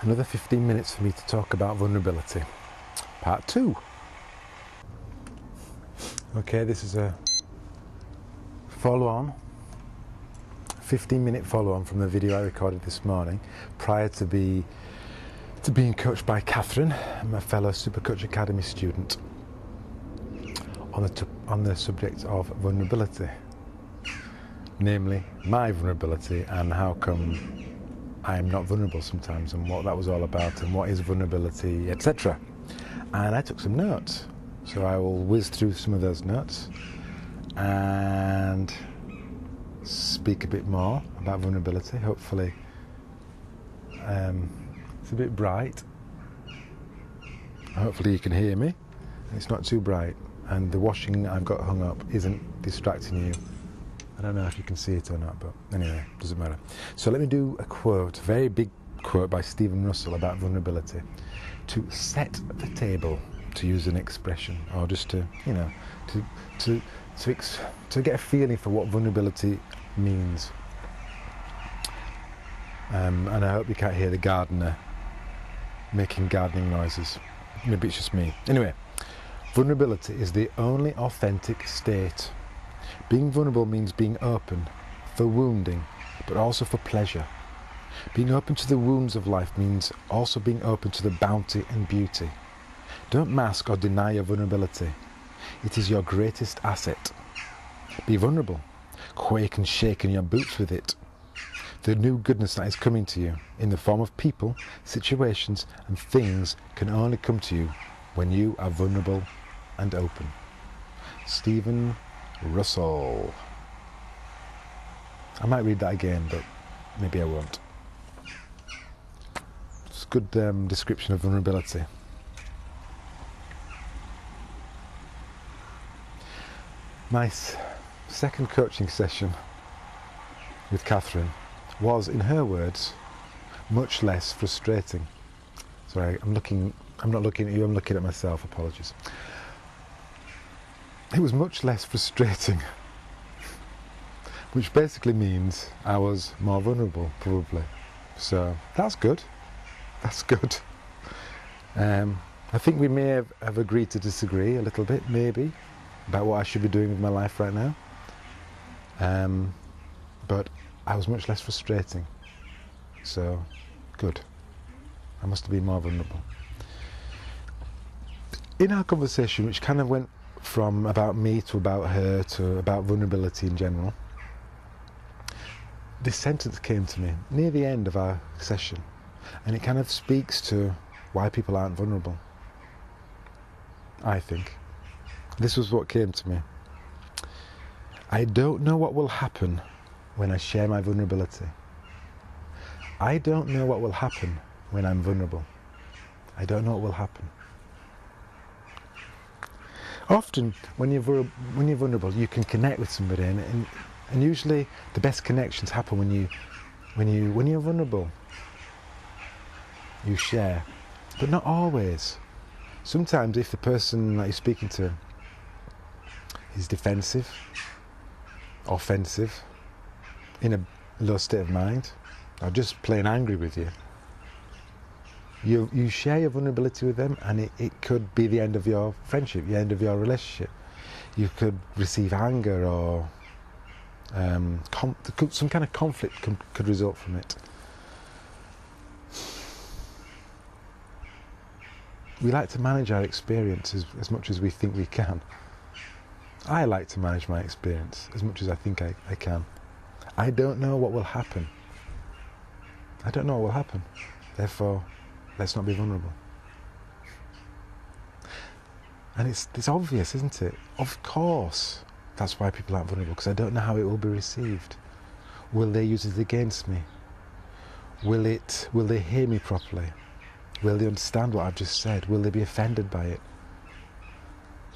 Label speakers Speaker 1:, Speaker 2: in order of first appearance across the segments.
Speaker 1: Another 15 minutes for me to talk about vulnerability. Part 2. Okay, this is a follow-on, 15-minute follow-on from the video I recorded this morning prior to being coached by Catherine, my fellow Supercoach Academy student, on the subject of vulnerability, namely my vulnerability and how come I'm not vulnerable sometimes, and what that was all about, and what is vulnerability, etc. And I took some notes, so I will whiz through some of those notes and speak a bit more about vulnerability. Hopefully it's a bit bright. Hopefully you can hear me. It's not too bright, and the washing I've got hung up isn't distracting you. I don't know if you can see it or not, but anyway, doesn't matter. So let me do a quote, a very big quote by Stephen Russell about vulnerability, to set the table, to use an expression, or just to, to get a feeling for what vulnerability means. And I hope you can't hear the gardener making gardening noises. Maybe it's just me. Anyway, vulnerability is the only authentic state. Being vulnerable means being open for wounding, but also for pleasure. Being open to the wounds of life means also being open to the bounty and beauty. Don't mask or deny your vulnerability. It is your greatest asset. Be vulnerable. Quake and shake in your boots with it. The new goodness that is coming to you in the form of people, situations and things can only come to you when you are vulnerable and open. Stephen Russell. I might read that again, but maybe I won't. It's a good description of vulnerability. My second coaching session with Catherine was, in her words, much less frustrating. Sorry, I'm not looking at you, I'm looking at myself, apologies. It was much less frustrating, which basically means I was more vulnerable, probably. So that's good. That's good. I think we may have agreed to disagree a little bit, maybe, about what I should be doing with my life right now. But I was much less frustrating. So, good. I must have been more vulnerable. In our conversation, which kind of went from about me to about her to about vulnerability in general, this sentence came to me near the end of our session, and it kind of speaks to why people aren't vulnerable, I think. This was what came to me. I don't know what will happen when I share my vulnerability. I don't know what will happen when I'm vulnerable. I don't know what will happen. Often, when you're vulnerable, you can connect with somebody, and usually the best connections happen when you're vulnerable. You share, but not always. Sometimes, if the person that you're speaking to is defensive, offensive, in a low state of mind, or just plain angry with you, you share your vulnerability with them, and it could be the end of your friendship, the end of your relationship. You could receive anger, or some kind of conflict could result from it. We like to manage our experiences as much as we think we can. I like to manage my experience as much as I think I can. I don't know what will happen. I don't know what will happen. Therefore, let's not be vulnerable. And it's obvious, isn't it? Of course, that's why people aren't vulnerable, because I don't know how it will be received. Will they use it against me? Will they hear me properly? Will they understand what I've just said? Will they be offended by it?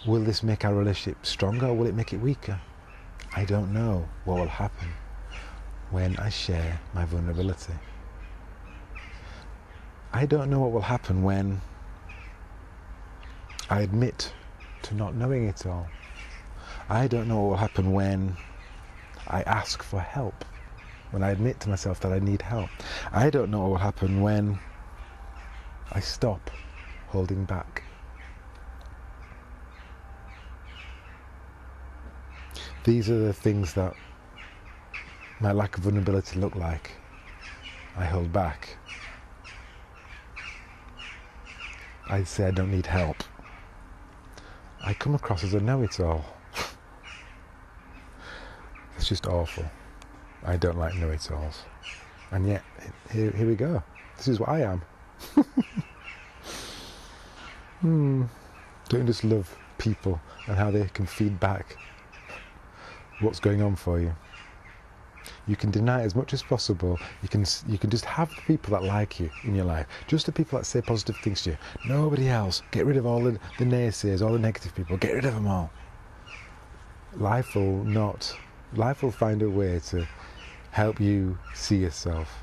Speaker 1: Will this make our relationship stronger, or will it make it weaker? I don't know what will happen when I share my vulnerability. I don't know what will happen when I admit to not knowing it all. I don't know what will happen when I ask for help, when I admit to myself that I need help. I don't know what will happen when I stop holding back. These are the things that my lack of vulnerability look like. I hold back. I say I don't need help. I come across as a know-it-all. It's just awful. I don't like know-it-alls. And yet, here we go. This is what I am. Don't you just love people and how they can feed back what's going on for you? You can deny it as much as possible. You can just have the people that like you in your life. Just the people that say positive things to you. Nobody else. Get rid of all the naysayers, all the negative people. Get rid of them all. Life will find a way to help you see yourself.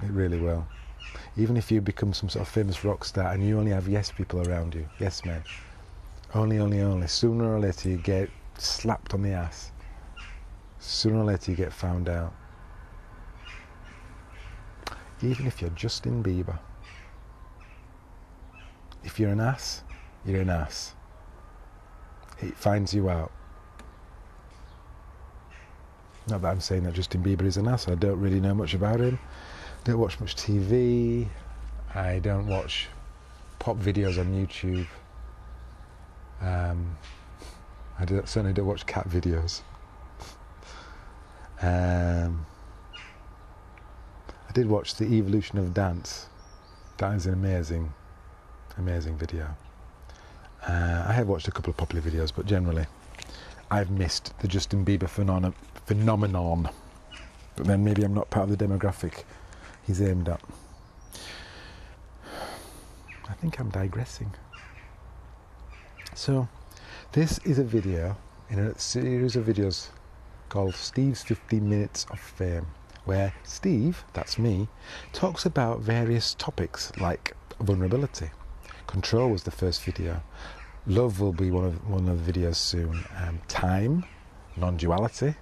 Speaker 1: It really will. Even if you become some sort of famous rock star and you only have yes people around you, yes men, only, sooner or later you get slapped on the ass. Sooner or later you get found out. Even if you're Justin Bieber. If you're an ass, you're an ass. It finds you out. Not that I'm saying that Justin Bieber is an ass. I don't really know much about him. Don't watch much TV. I don't watch pop videos on YouTube. I certainly don't watch cat videos. I did watch The Evolution of Dance. That is an amazing video. I have watched a couple of popular videos, but generally I've missed the Justin Bieber phenomenon. But then maybe I'm not part of the demographic he's aimed at. I think I'm digressing. So, this is a video in a series of videos called Steve's 15 Minutes of Fame, where Steve, that's me, talks about various topics like vulnerability. Control was the first video. Love will be one of the videos soon. Time, non-duality,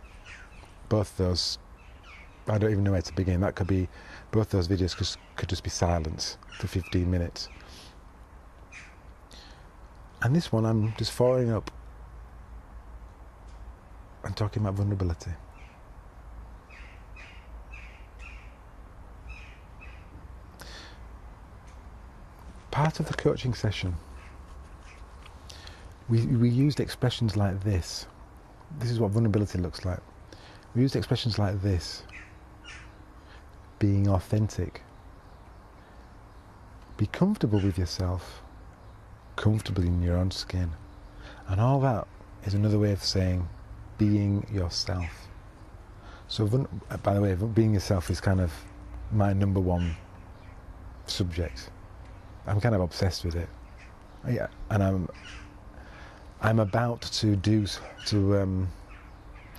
Speaker 1: both those, I don't even know where to begin. That could be, both those videos could just be silence for 15 minutes. And this one I'm just following up and talking about vulnerability. Part of the coaching session, we used expressions like this. This is what vulnerability looks like. We used expressions like this. Being authentic. Be comfortable with yourself. Comfortable in your own skin. And all that is another way of saying being yourself. So, by the way, being yourself is kind of my number one subject. I'm kind of obsessed with it. Yeah, and I'm about to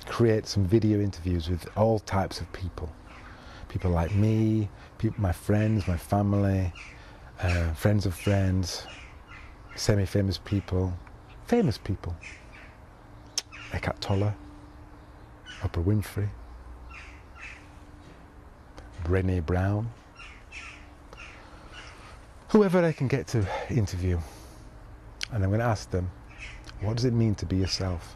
Speaker 1: create some video interviews with all types of people. People like me, my friends, my family, friends of friends, semi-famous people, famous people. Eckhart Tolle, Oprah Winfrey, Brené Brown, whoever I can get to interview. And I'm going to ask them, what does it mean to be yourself?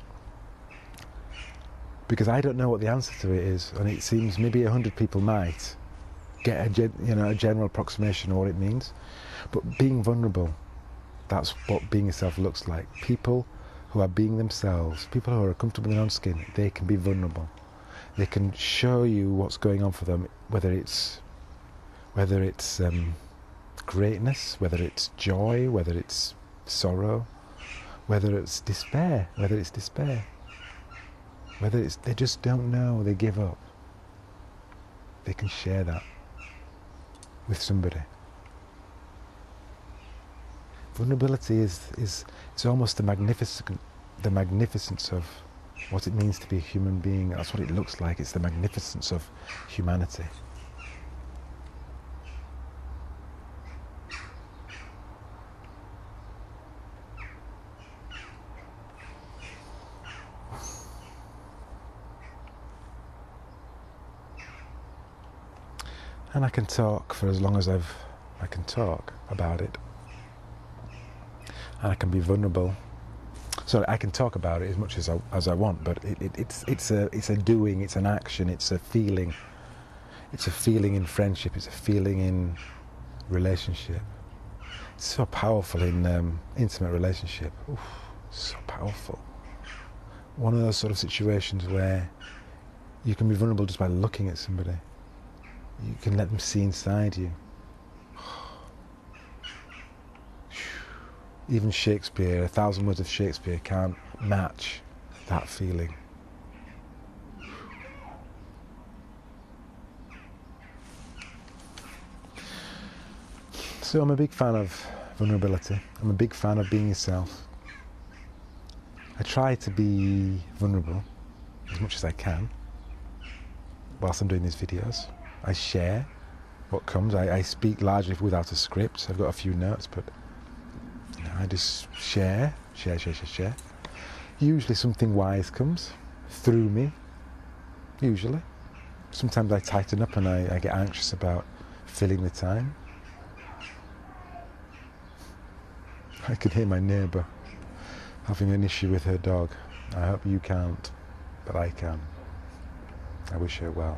Speaker 1: Because I don't know what the answer to it is, and it seems maybe 100 people might get a general approximation of what it means. But being vulnerable, that's what being yourself looks like. People who are being themselves, people who are comfortable in their own skin, they can be vulnerable. They can show you what's going on for them, whether it's greatness, whether it's joy, whether it's sorrow, whether it's despair, whether it's they just don't know, they give up. They can share that with somebody. Vulnerability is almost the magnificence of what it means to be a human being. That's what it looks like. It's the magnificence of humanity. And I can talk for as long as I've I can talk about it. And I can be vulnerable. So I can talk about it as much as I want, but it's a doing, it's an action, it's a feeling. It's a feeling in friendship, it's a feeling in relationship. It's so powerful in intimate relationship. Oof, so powerful. One of those sort of situations where you can be vulnerable just by looking at somebody. You can let them see inside you. Even Shakespeare, 1,000 words of Shakespeare can't match that feeling. So I'm a big fan of vulnerability. I'm a big fan of being yourself. I try to be vulnerable as much as I can whilst I'm doing these videos. I share what comes. I speak largely without a script. I've got a few notes, but I just share. Usually something wise comes through me, usually. Sometimes I tighten up and I get anxious about filling the time. I can hear my neighbour having an issue with her dog. I hope you can't, but I can. I wish her well.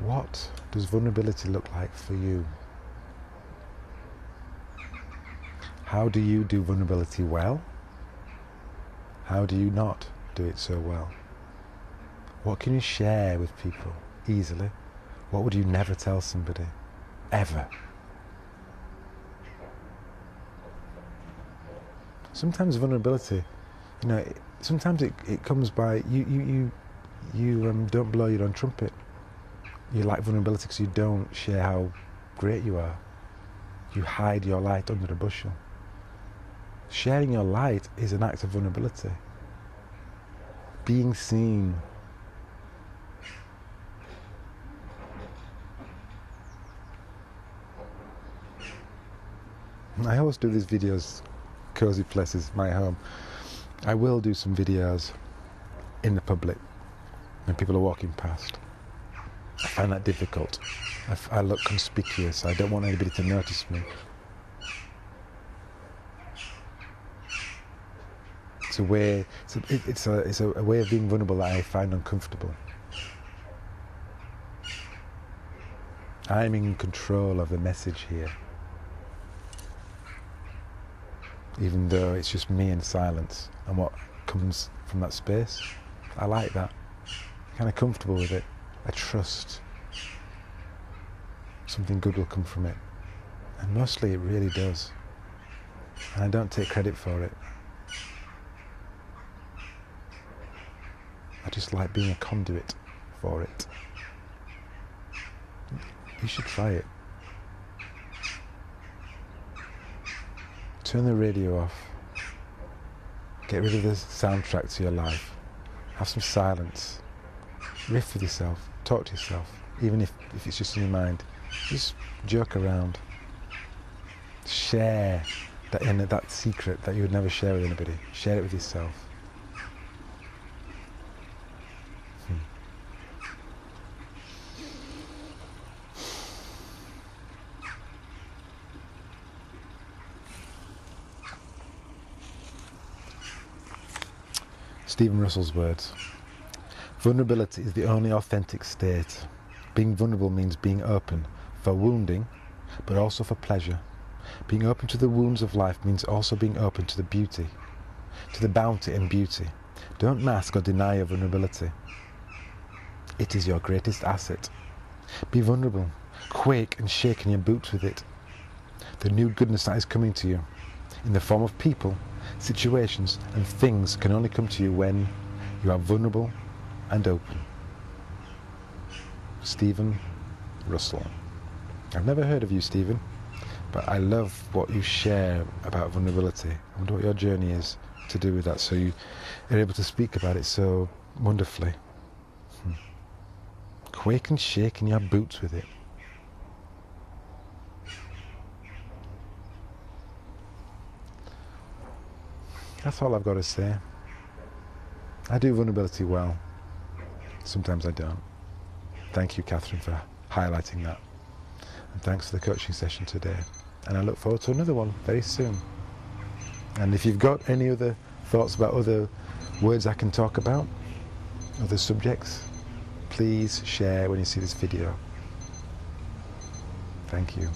Speaker 1: What does vulnerability look like for you? How do you do vulnerability well? How do you not do it so well? What can you share with people easily? What would you never tell somebody? Ever? Sometimes vulnerability, sometimes it comes by, you don't blow your own trumpet. You lack vulnerability because you don't share how great you are. You hide your light under a bushel. Sharing your light is an act of vulnerability. Being seen. I always do these videos, cozy places, my home. I will do some videos in the public when people are walking past. I find that difficult. I look conspicuous. I don't want anybody to notice me. It's a way. It's a way of being vulnerable that I find uncomfortable. I'm in control of the message here, even though it's just me and silence and what comes from that space. I like that. I'm kind of comfortable with it. I trust something good will come from it. And mostly it really does. And I don't take credit for it. I just like being a conduit for it. You should try it. Turn the radio off. Get rid of the soundtrack to your life. Have some silence. Riff with yourself. Talk to yourself. Even if it's just in your mind. Just joke around. Share that secret that you would never share with anybody. Share it with yourself. Stephen Russell's words. Vulnerability is the only authentic state. Being vulnerable means being open for wounding, but also for pleasure. Being open to the wounds of life means also being open to the beauty, to the bounty and beauty. Don't mask or deny your vulnerability. It is your greatest asset. Be vulnerable. Quake and shake in your boots with it. The new goodness that is coming to you, in the form of people, situations and things, can only come to you when you are vulnerable and open. Stephen Russell. I've never heard of you, Stephen, but I love what you share about vulnerability. I wonder what your journey is to do with that, so you are able to speak about it so wonderfully. Quake and shake in your boots with it. That's all I've got to say. I do vulnerability well. Sometimes I don't. Thank you, Catherine, for highlighting that. And thanks for the coaching session today. And I look forward to another one very soon. And if you've got any other thoughts about other words I can talk about, other subjects, please share when you see this video. Thank you.